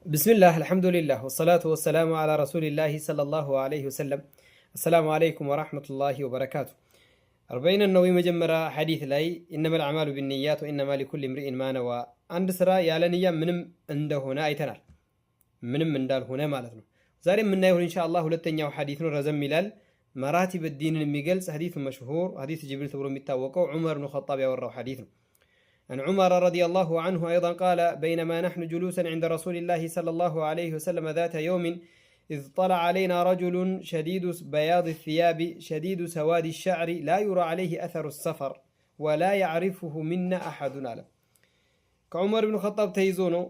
بسم الله الحمد لله والصلاة والسلام على رسول الله صلى الله عليه وسلم. السلام عليكم ورحمة الله وبركاته. أربعين النووي مجمرة حديث لاي إنما الأعمال بالنيات وإنما لكل امرئ ما نوى. عند سرا يالنيا منم عنده هنا أيتنال منم من دال هنا مالتنا زاري من نايهون إن شاء الله ولتنيا وحديثنا رزم ملال مراتب الدين الميجلس حديث مشهور حديث جبريل تبرو متوقع عمر بن الخطاب يورى حديثنا عن عمر رضي الله عنه أيضا قال بينما نحن جلوسا عند رسول الله صلى الله عليه وسلم ذات يوم إذ طلع علينا رجل شديد بياض الثياب شديد سواد الشعر لا يرى عليه أثر السفر ولا يعرفه منا أحد نعلم كعمر بن الخطاب تيزونو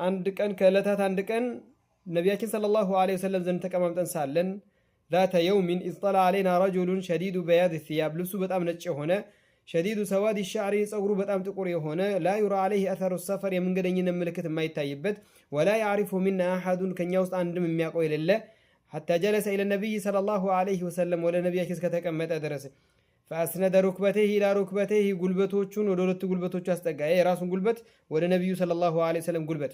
عندك أن كالتات عندك أن نبيك صلى الله عليه وسلم زنتك أمام تنسالن ذات يوم إذ طلع علينا رجل شديد بياض الثياب لسوبة أمنتش هنا شديد سواد الشعر صغرو بتام تقري هنا لا يرى عليه اثر السفر يمنغدين ملكت ما يتايبت ولا يعرف منا احد كن يوسط عندم የሚያውቀው የሌለ حتى جلس الى النبي صلى الله عليه وسلم ولا نبيك ከተቀመጠ ድረስ فاسند ركبته الى ركبته ጉልበቶቹን ወደ ሁለት ጉልበቶቹ አስጠጋ የራሱን ጉልበት ወደ ነብዩ صلى الله عليه وسلم ጉልበት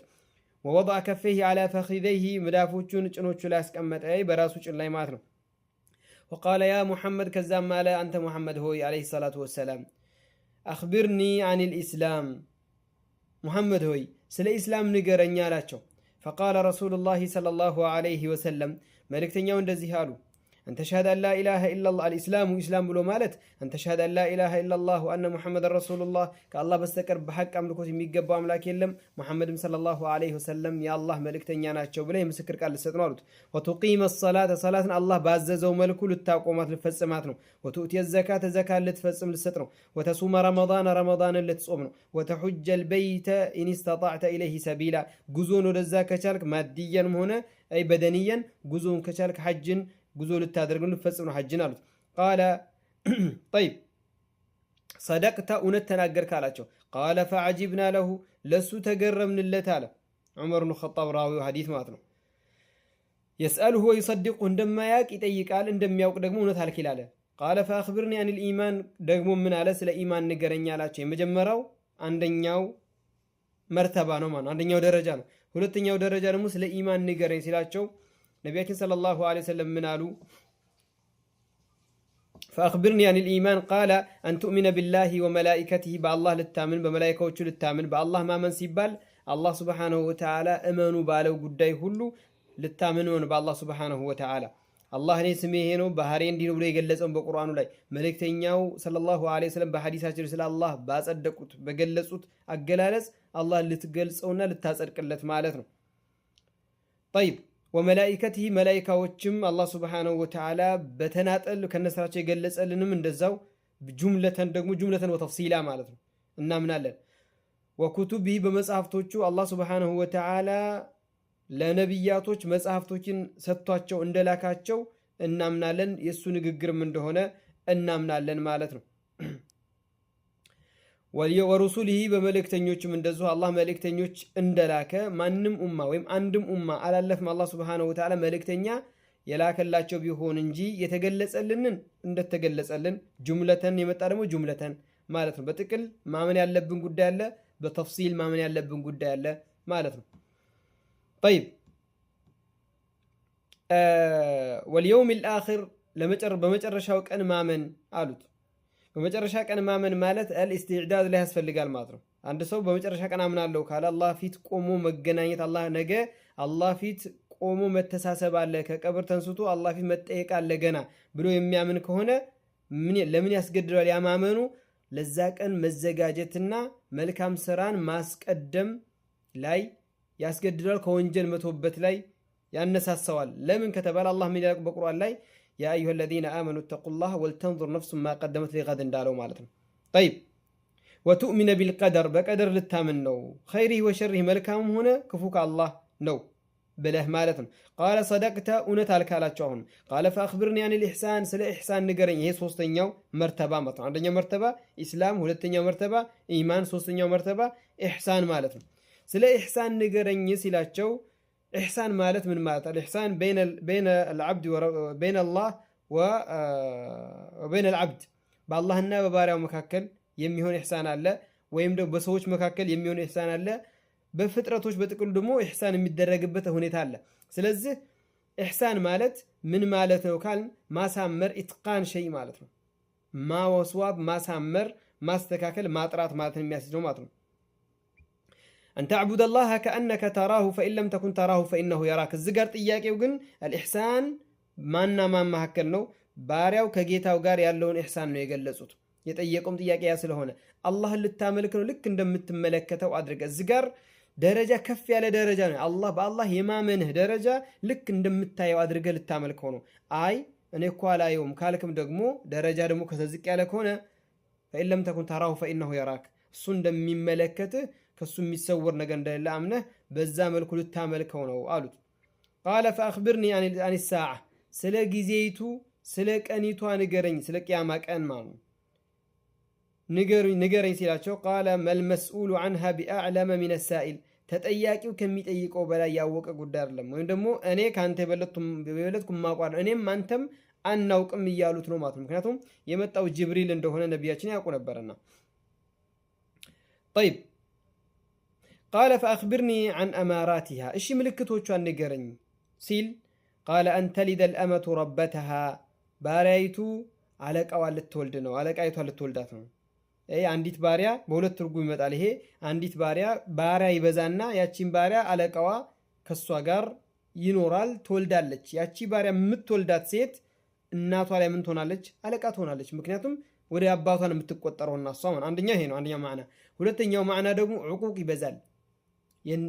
ووضع كفيه على فخذيه መዳፎቹን ጭኖቹ ላይ አስቀመጠ በራሱ ጭን ላይ ማለት ነው وقال يا محمد كزام مالا أنت محمد هوي عليه الصلاة والسلام أخبرني عن الإسلام محمد هوي سل إسلام نقرن يالاتشو فقال رسول الله صلى الله عليه وسلم ملك تنيون دزيهالو أن تشهد أن لا إله إلا الله الإسلام إسلام بلو مالت أن تشهد أن لا إله إلا الله وأن محمد رسول الله كالله بستكر بحق أملكوت ميقبا أملاك يلم محمد صلى الله عليه وسلم يا الله ملك تنياناتشو بليه مسكر قال لستنالوت وتقيم الصلاة صلاة الله باززو ملكو للتاقومات للفسماتنو وتؤتي الزكاة زكاة لتفسم للستنو وتصوم رمضان لتصومنو وتحج البيت إن استطعت إليه سبيلا قزون للزكاة شارك ماديا هنا أي بدنيا قزون كشارك حج ጉዞ ልታደርጉ ልፈጽሙ ሐጅን አሉት قال طيب صدقت እውነት ተናገርክ አላቸው قال فعجبنا له ለሱ ተገረምንለት አለ ዑመር ኢብኑ ኸጣብ ራዊው ሐዲስ ማለት ነው يسأله ويصدقه እንደማያውቅ ይጠይቃል እንደሚያውቅ ደግሞ እውነት አልክ ይላል قال فأخبرني عن الإيمان ደግሞ ምን አለ ስለ ኢማን ንገረኝ አላቸው የመጀመሪያው አንደኛው መርተባ ነው ማለት አንደኛው ደረጃ ነው ሁለተኛው ደረጃ ደግሞ ስለ ኢማን ንገረኝ ሲላቸው نبينا صلى الله عليه وسلم منالو فأخبرني عن الإيمان قال أن تؤمن بالله وملائكته بالله للتامن بملائكة للتامن بالله ما من سيبال الله سبحانه وتعالى أمنوا بالو قداي هلو للتامنون بالله سبحانه وتعالى الله نسميه هنا بحرين دينو بلي يقلسون بقرآن لاي ملك تنياو صلى الله عليه وسلم بحديثات رسول الله باصدقوت بقلسوت أقلالس الله اللي تقلسونا للتاسرق اللت مالتنا طيب وملائكته ملائكة وجم الله سبحانه وتعالى بتناتل كنسرات يجلس لنا من دزاو بجملة دقمو جملة وتفصيلا مالتنا إننا منالن وكتبه بمصحفتوچو الله سبحانه وتعالى لنبياتوچ مصحفتوچن ሰጥቷቸው እንደላካቸው إننا منالن የሱ ንግግር ምን እንደሆነ إننا منالن مالتنا ورسوله بملكتኞችም እንደዚሁ አላህ መልእክተኞች እንደላከ ማንንም ኡማ ወይም አንድም ኡማ አላለፈም አላህ Subhanahu Wa Ta'ala መልእክተኛ የላከላቸው ቢሆን እንጂ የተገለጸልንን እንደተገለጸልን ጁምለተን የመጣ ደግሞ ጁምለተን ማለት ነው በጥቅል ማመን ያለብን ጉዳይ አለ በተፍሲል ማመን ያለብን ጉዳይ አለ ማለት ነው طيب واليوم الآخر በመጨረሻው ቀን ማመን አሉት በመጨረሻ ቀን ማመን ማለት الاستعداد ላይ ያስፈልጋል ማለት ነው አንድ ሰው በመጨረሻ ቀን አምናለሁ ካለ አላህ ፊት ቆሞ መገናኘት አላህ ነገ አላህ ፊት ቆሞ መተሳሰብ አለ ከቀብር ተንስቶ አላህ ፊት መጠየቅ አለ ገና ብሎ የሚያምን ከሆነ ለምን ያስገድዳል ያማመኑ ለዛ ቀን መዘጋጀትና መልካም ስራን ማስቀደም ላይ ያስገድዳል ከወንጀል መተውበት ላይ ያነሳሳዋል ለምን ከተባለ አላህ ምን ይላል በቁርአን ላይ يا أيها الذين آمنوا اتقوا الله ولتنظر نفس ما قدمت لغد دالو مالتنا طيب وتؤمن بالقدر بقدر للتامن نو خيره وشره ملكام هنا كفوك الله نو بله مالتنا قال صدقت ونتالك على تشون قال فأخبرني عن الإحسان سلا إحسان نقرن هي سوستنيو مرتبة مطلع عندنا مرتبة إسلام ولتنيو مرتبة إيمان سوستنيو مرتبة إحسان مالتنا سلا إحسان نقرن يسلا تشو إحسان مالت من مالت الإحسان بين العبد وبين الله وبين العبد بالله النبي باريو مكاكل يميهون إحسان الله ويمدو بسوش مكاكل يميهون إحسان الله በፍጥረቶች በጥቅሉ ደግሞ ኢሕሳን የሚደረግበት ሁኔታ አለ። ስለዚህ ኢሕሳን ማለት ምን ማለት ነው ካልን ማሳመር ኢትቃን ሸይ ማለት ነው። ማወስዋብ ማሳመር ማስተካከል ማጥራት ማለት የሚያስይዘው ማለት ነው። أن تعبد الله كأنك تراه فإن لم تكن تراه فإنه يراك الزجر ጥያቄው ግን الإحسان ማና ማን መካከል ነው ባሪያው ከጌታው ጋር ያለውን ኢሕሳን ነው የገለጹት። የጠየቀውም ጥያቄ ያ ስለሆነ አላህን ልታመልክ ነው ልክ እንደምትመለከተው አድርገ ዝጋር ደረጃ ከፍ ያለ ደረጃ ነው። አላህ በአላህ የማመንህ ደረጃ ልክ እንደምታየው አድርገ ልታመልከው ነው። አይ እኔ እኮ አላየውም ካልክም ደግሞ ደረጃ ደግሞ ከዝቅ ያለ ከሆነ فإن لم تكن تراه فإنه يراك እሱ እንደሚመለከትህ ከሱ የሚሰወር ነገር እንደሌለ አምነህ በዛ መልኩ ልታመልከው ነው አሉት። قال فأخبرني عن الساعة ስለ ጊዜይቱ ስለ ቀኒቷ ንገረኝ ስለ ቂያማ ቀን ማለት ነው ንገረኝ ሲላቸው قال ما المسؤول عنها بأعلم من السائل ተጠያቂው ከሚጠይቀው በላይ ያወቀ ጉዳይ አይደለም ወይም ደግሞ እኔ ካንተ በለጥኩም ማቋር እኔም አንተም አናውቅም እያሉት ነው ማለት ነው። ምክንያቱም የመጣው ጅብሪል እንደሆነ ነብያችን ያውቁ ነበርና طيب قال فأخبرني عن أماراتها እሺ ምልክቶቿን ንገረኝ ሲል قال أن تلد الأمة ربتها ባሪያይቱ አለቃዋን ልትወልድ ነው አለቃይቷን ልትወልዳት ነው። አንዲት ባሪያ በሁለት ትርጉም ይመጣል። ይሄ አንዲት ባሪያ ይበዛና ያቺን ባሪያ አለቃዋ ከሷ ጋር ይኖራል ትወልዳለች። ያቺ ባሪያ የምትወልዳት ሴት እናቷ ላይ ምን ትሆናለች? አለቃ ትሆናለች። ምክንያቱም ወደ አባቷን የምትቆጠረውና እሷ ማለት አንደኛው ይሄ ነው አንደኛው ማዕና። ሁለተኛው ማዕና ደግሞ ዕቁቅ ይበዛል።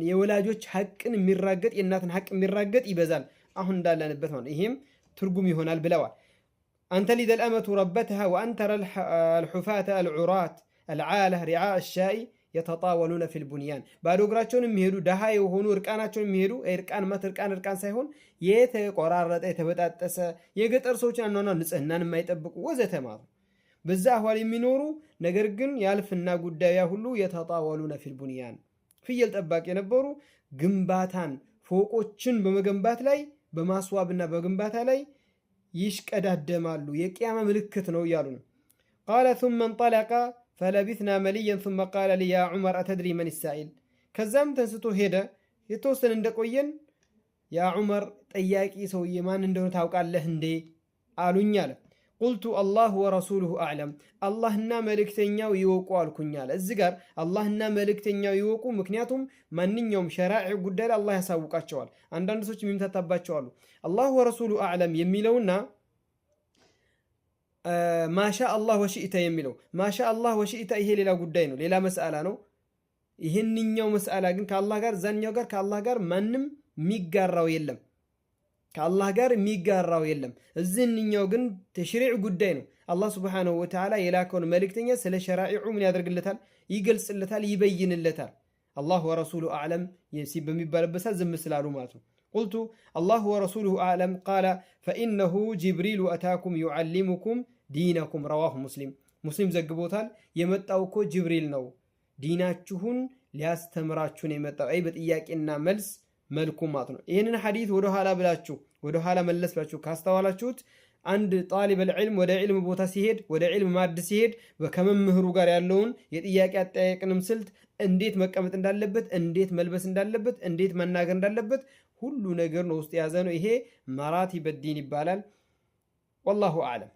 የወላጆች ሐቅን የሚራገጥ የእናትን ሐቅ የሚራገጥ ይበዛል። አሁን እንዳለንበት ማለት ይሄም ትርጉም ይሆናል ብለዋል። أن تلد الأمة ربتها وأن ترى الحفاة العراة العالة رعاء الشاء يتطاولون في البنيان بعد እግራቸውን የሚሄዱ ደሃ የሆኑ እርቃናቸውን የሚሄዱ እርቃን ሳይሆን የተቆራረጠ የተበጣጠሰ የገጠር ሰዎች አንኗና ንጽህናን የማይጠብቁ ወዘተ ማለት በዛ አህዋል የሚኖሩ ነገር ግን ያልፍና ጉዳያ ሁሉ يتطاولون في البنيان ፍየል ጠባቂ የነበሩ ግንባታን ፎቆችን በመገንባት ላይ በማስዋብና በግንባታ ላይ ይሽቀዳደማሉ የቂያማ ምልክት ነው እያሉ ነው። قال ثم انطلق فلبثنا مليا ثم قال لي يا عمر أتدري من السائل ከዛም ተንስቶ ሄደ የተወሰነ እንደቆየን ያ ዑመር ጠያቂ ሰውዬ ማን እንደሆነ ታውቃለህ እንዴ አሉኝ አለ። قلت الله ورسوله أعلم አላህና መልእክተኛው ይወቁ አልኩኝ አለ። እዚህ ጋር አላህና መልእክተኛው ይወቁ ምክንያቱም ማንኛውም ሸራዒ ጉዳይ አላህ ያሳውቃቸዋል። አንዳንድ ሰዎች የሚምታታባቸው አሉ። አላህ ወረሱሉ አዕለም የሚለውና ማሻ አላህ ወሽኢተ የሚለው ማሻ አላህ ወሽኢተ ይሄ ሌላ ጉዳይ ነው፣ ሌላ መስአላ ነው። ይሄንኛው መስአላ ግን ከአላህ ጋር ዛኛው ጋር ከአላህ ጋር ማንም የሚጋራው የለም ከአላህ ጋር የሚጋራው የለም። እዚህኛው ግን ተሽሪዕ ጉዳይ ነው። አላህ ሱብሓነሁ ወተዓላ የላከውን መልእክተኛ ስለ ሸራዒዑ ምን ያደርግለታል? ይገልጽለታል፣ ይበይንለታል። አላህ ወረሱሉ አዕለም በሚባልበት ዝም ስላሉ ማለት ነው። قلت الله ورسوله أعلم قال فإنه جبريل أتاكم يعلمكم دينكم رواه مسلم ዘግቦታል። የመጣው እኮ ጅብሪል ነው ዲናችሁን ሊያስተምራችሁ ነው የመጣው። አይ በጥያቄና መልስ መልኩ ማለት ነው። ይሄንን ሐዲስ ወደ ኋላ መለስ ብላችሁ ካስተዋላችሁት አንድ ጣሊብ العلم ወደ ዒልም ቦታ ሲሄድ ወደ ዒልም ማድ ሲሄድ ከመምህሩ ጋር ያለውን የጥያቄ አጠያየቅንም ስልት እንዴት መቀመጥ እንዳለበት እንዴት መልበስ እንዳለበት እንዴት መናገር እንዳለበት ሁሉ ነገር ነው ውስጥ ያዘ ነው። ይሄ መራቲብ الدين ይባላል። والله أعلم።